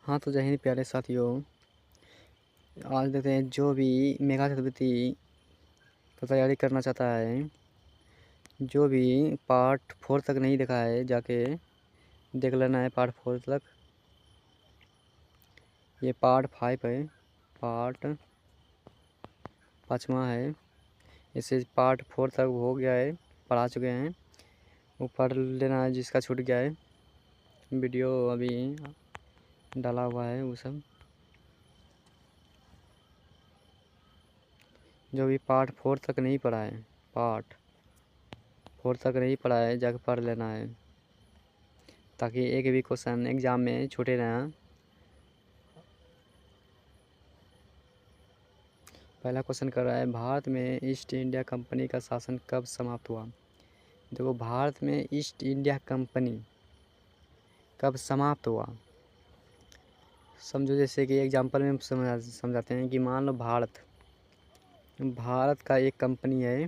हाँ तो जय हिंद प्यारे साथियों। आज देखते हैं जो भी मेगा चतुर्थी का तैयारी करना चाहता है, जो भी पार्ट 4 तक नहीं देखा है जाके देख लेना है। पार्ट 4 तक, ये पार्ट 5 है, पार्ट 5वां है। इससे पार्ट 4 तक हो गया है, पढ़ा चुके हैं। वो पढ़ लेना है जिसका छूट गया है। वीडियो अभी डाला हुआ है वो सब। जो भी पार्ट 4 तक नहीं पढ़ा है, पार्ट 4 तक नहीं पढ़ा है, जाके पढ़ लेना है ताकि एक भी क्वेश्चन एग्जाम में छूटे ना। पहला क्वेश्चन कर रहा है, भारत में ईस्ट इंडिया कंपनी का शासन कब समाप्त हुआ। देखो, भारत में ईस्ट इंडिया कंपनी कब समाप्त हुआ, समझो। जैसे कि एग्जांपल में समझाते हैं कि मान लो भारत का एक कंपनी है,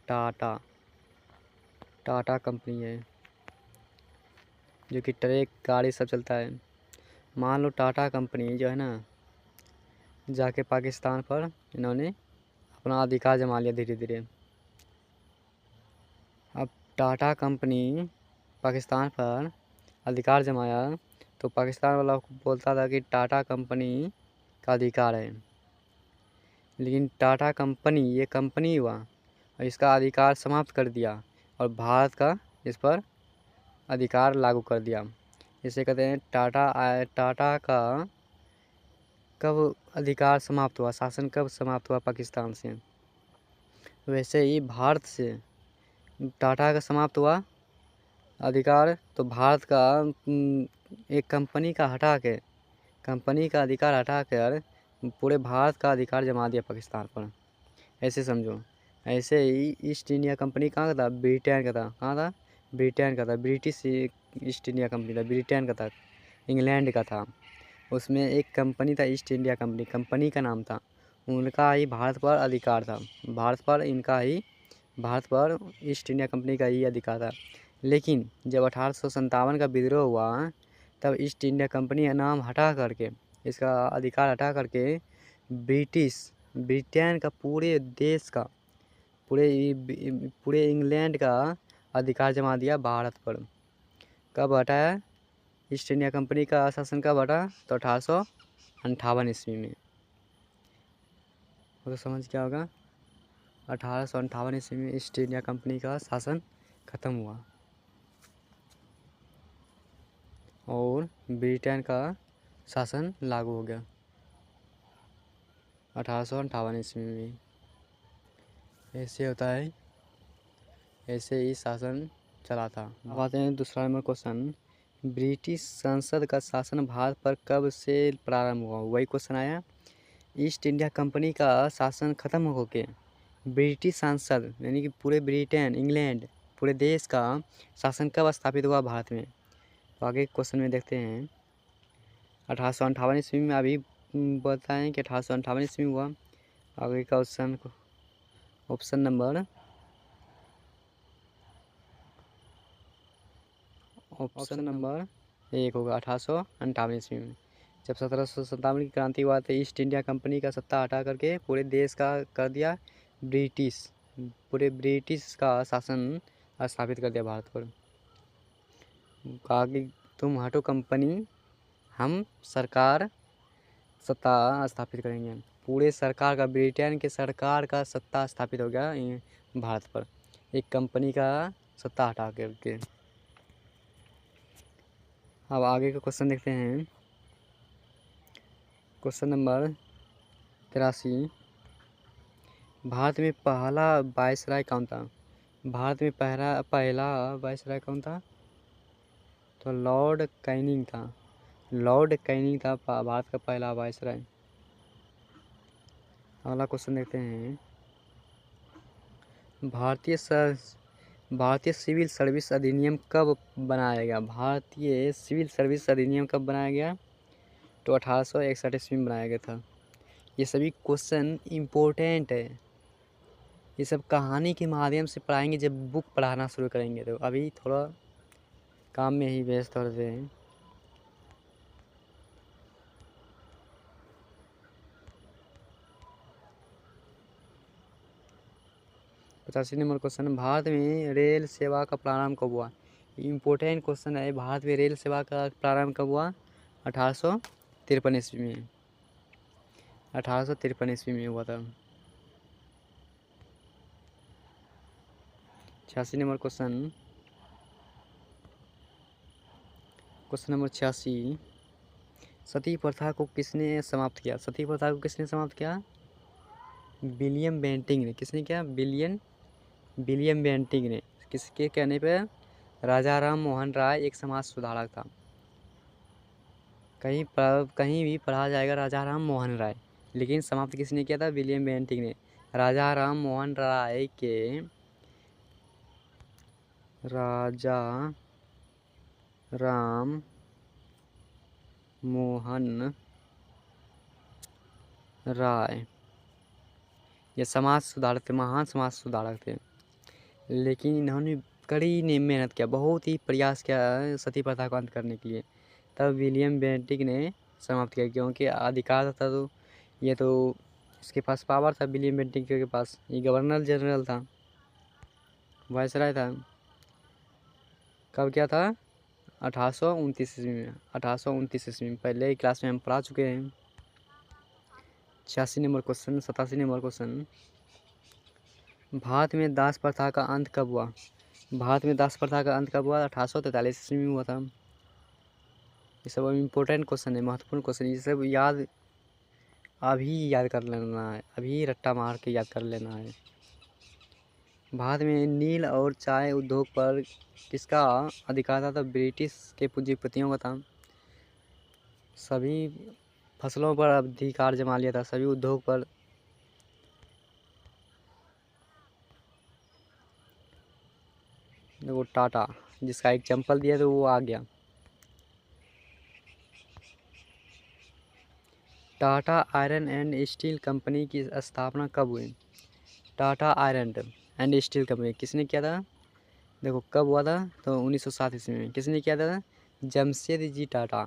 टाटा कंपनी है, जो कि ट्रक गाड़ी सब चलता है। मान लो टाटा कंपनी जो है ना, जाके पाकिस्तान पर इन्होंने अपना अधिकार जमा लिया धीरे धीरे। अब टाटा कंपनी पाकिस्तान पर अधिकार जमाया तो पाकिस्तान वाला बोलता था कि टाटा कंपनी का अधिकार है, लेकिन टाटा कंपनी ये कंपनी हुआ और इसका अधिकार समाप्त कर दिया और भारत का इस पर अधिकार लागू कर दिया। इसे कहते हैं टाटा का कब अधिकार समाप्त हुआ, शासन कब समाप्त हुआ पाकिस्तान से। वैसे ही भारत से टाटा का समाप्त हुआ अधिकार, तो भारत का एक कंपनी का अधिकार हटा कर पूरे भारत का अधिकार जमा दिया पाकिस्तान पर, ऐसे समझो। ऐसे ही ईस्ट इंडिया कंपनी कहाँ का था, ब्रिटेन का था। कहाँ था, ब्रिटेन का था। ब्रिटिश ईस्ट इंडिया कंपनी था, ब्रिटेन का था, इंग्लैंड का था। उसमें एक कंपनी था ईस्ट इंडिया कंपनी, कंपनी का नाम था। उनका ही भारत पर अधिकार था, भारत पर ईस्ट इंडिया कंपनी का ही अधिकार था। लेकिन जब 1857 का विद्रोह हुआ, तब ईस्ट इंडिया कंपनी का नाम हटा करके, इसका अधिकार हटा करके ब्रिटेन का पूरे देश का, पूरे इंग्लैंड का अधिकार जमा दिया भारत पर। कब हटाया ईस्ट इंडिया कंपनी का शासन, कब हटा, तो 1858 ईस्वी में। तो समझ क्या होगा, 1858 ईस्वी में ईस्ट इंडिया कंपनी का शासन खत्म हुआ और ब्रिटेन का शासन लागू हो गया 1858 ईस्वी में। ऐसे होता है, ऐसे ही शासन चला था। अब आते हैं दूसरा नंबर क्वेश्चन, ब्रिटिश संसद का शासन भारत पर कब से प्रारंभ हुआ। वही क्वेश्चन आया, ईस्ट इंडिया कंपनी का शासन खत्म होके ब्रिटिश संसद यानी कि पूरे ब्रिटेन, इंग्लैंड, पूरे देश का शासन कब स्थापित हुआ भारत में। तो आगे क्वेश्चन में देखते हैं, 1858 ईस्वी में। अभी बताएं कि 1858 ईस्वी में हुआ। आगे का ऑप्शन नंबर 1 होगा, 1858 ईस्वी में। जब 1757 की क्रांति हुआ तो ईस्ट इंडिया कंपनी का सत्ता हटा करके पूरे देश का कर दिया पूरे ब्रिटिश का शासन स्थापित कर दिया भारत पर। कहा कि तुम हटो कंपनी, हम सरकार सत्ता स्थापित करेंगे। पूरे सरकार का, ब्रिटेन के सरकार का सत्ता स्थापित हो गया भारत पर, एक कंपनी का सत्ता हटा करके। अब आगे का क्वेश्चन देखते हैं, क्वेश्चन नंबर 83, भारत में पहला वायसराय कौन था। भारत में पहला वायसराय कौन था, तो लॉर्ड कैनिंग था। भारत का पहला वायसराय। अगला क्वेश्चन देखते हैं, भारतीय सिविल सर्विस अधिनियम कब बनाया गया। भारतीय सिविल सर्विस अधिनियम कब बनाया गया, तो 1861 ईस्वी में बनाया गया था। ये सभी क्वेश्चन इम्पोर्टेंट है, ये सब कहानी के माध्यम से पढ़ाएंगे जब बुक पढ़ाना शुरू करेंगे। तो अभी थोड़ा काम में ही व्यस्त हो रहे हैं। 85 नंबर क्वेश्चन, भारत में रेल सेवा का प्रारंभ कब हुआ? इम्पोर्टेंट क्वेश्चन है। भारत में रेल सेवा का प्रारंभ कब हुआ? 1853 ईस्वी में। 1853 ईस्वी में हुआ था। 86 नंबर क्वेश्चन, क्वेश्चन नंबर 86, सती प्रथा को किसने समाप्त किया? सती प्रथा को किसने समाप्त किया? विलियम बेंटिंक ने। किसने किया? विलियम बेंटिंक ने। किसके कहने पे? राजा राम मोहन राय एक समाज सुधारक था। कहीं भी पढ़ा जाएगा राजा राम मोहन राय, लेकिन समाप्त किसने किया था? विलियम बेंटिंक ने। राजा राम मोहन राय के राजा राम मोहन राय ये समाज सुधारक थे, महान समाज सुधारक थे। लेकिन इन्होंने कड़ी ने मेहनत किया, बहुत ही प्रयास किया सती प्रथा को अंत करने के लिए। तब विलियम बेंटिक ने समाप्त किया, क्योंकि अधिकार था तो ये तो इसके पास पावर था। विलियम बेंटिक के पास ये गवर्नर जनरल था, वायसराय था। कब क्या था? 1829 ईस्वी में। 1829 ईस्वी में। पहले ही क्लास में हम पढ़ा चुके हैं। 86 number question, 87 number question, Bharat में दास प्रथा का अंत कब हुआ? भारत में दास प्रथा का अंत कब हुआ? 1843 ईस्वी में हुआ था। ये सब इम्पोर्टेंट क्वेश्चन है, महत्वपूर्ण क्वेश्चन। ये सब अभी याद कर लेना है, अभी रट्टा मार के याद कर लेना है। भारत में नील और चाय उद्योग पर किसका अधिकार था? तो ब्रिटिश के पूंजीपतियों का था। सभी फसलों पर अधिकार जमा लिया था, सभी उद्योग पर। देखो टाटा, जिसका एग्जाम्पल दिया तो वो आ गया। Tata iron and steel company की स्थापना कब हुई? Tata iron and steel company किसने किया था? देखो कब हुआ था? तो 1907 ईस्वी में। किसने किया था? जमशेदजी टाटा।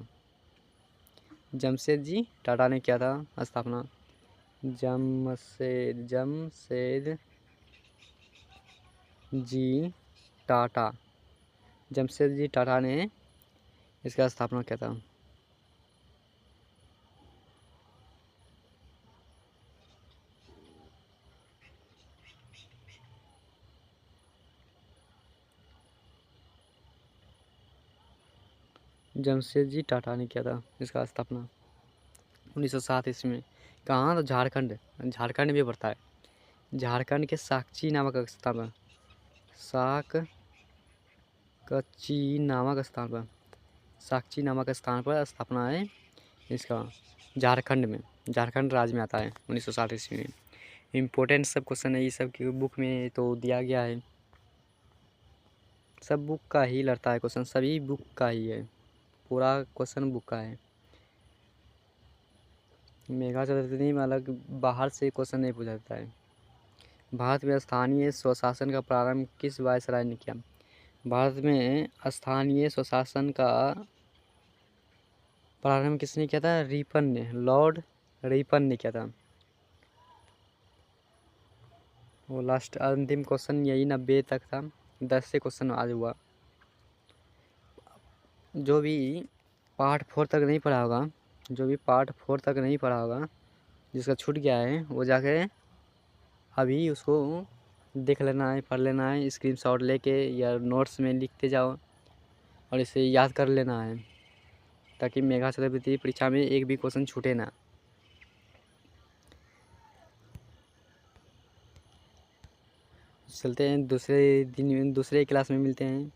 जमशेदजी टाटा ने किया था स्थापना। जमशेद जी टाटा। जमशेदजी टाटा ने इसका स्थापना किया था। जमशेदजी टाटा ने किया था इसका स्थापना 1907 ईस्वी में। कहाँ? तो झारखंड। झारखंड में पड़ता है। झारखंड के साकची नामक स्थान पर, साकची नामक स्थान पर, साकची नामक स्थान पर स्थापना है इसका, झारखंड में। झारखंड राज्य में आता है 1907 ईस्वी में। इम्पोर्टेंट सब क्वेश्चन है, ये सब की बुक में तो दिया गया है। सब बुक का ही लड़ता है क्वेश्चन, सभी बुक का ही है, पूरा क्वेश्चन बुक का है। मेघा चतुर्थी में अलग बाहर से क्वेश्चन नहीं पूछा जाता है। भारत में स्थानीय स्वशासन का प्रारंभ किस वायसराय ने किया? भारत में स्थानीय स्वशासन का प्रारंभ किसने किया था? रिपन ने, लॉर्ड रिपन ने किया था। वो लास्ट अंतिम क्वेश्चन यही 90 तक था, 10 से क्वेश्चन आज हुआ। जो भी पार्ट 4 तक नहीं पढ़ा होगा, जिसका छूट गया है वो जाके अभी उसको देख लेना है, पढ़ लेना है, स्क्रीनशॉट लेके या नोट्स में लिखते जाओ और इसे याद कर लेना है, ताकि मेघा चतुर्थी परीक्षा में एक भी क्वेश्चन छूटे ना। चलते हैं दूसरे दिन, दूसरे क्लास में मिलते हैं।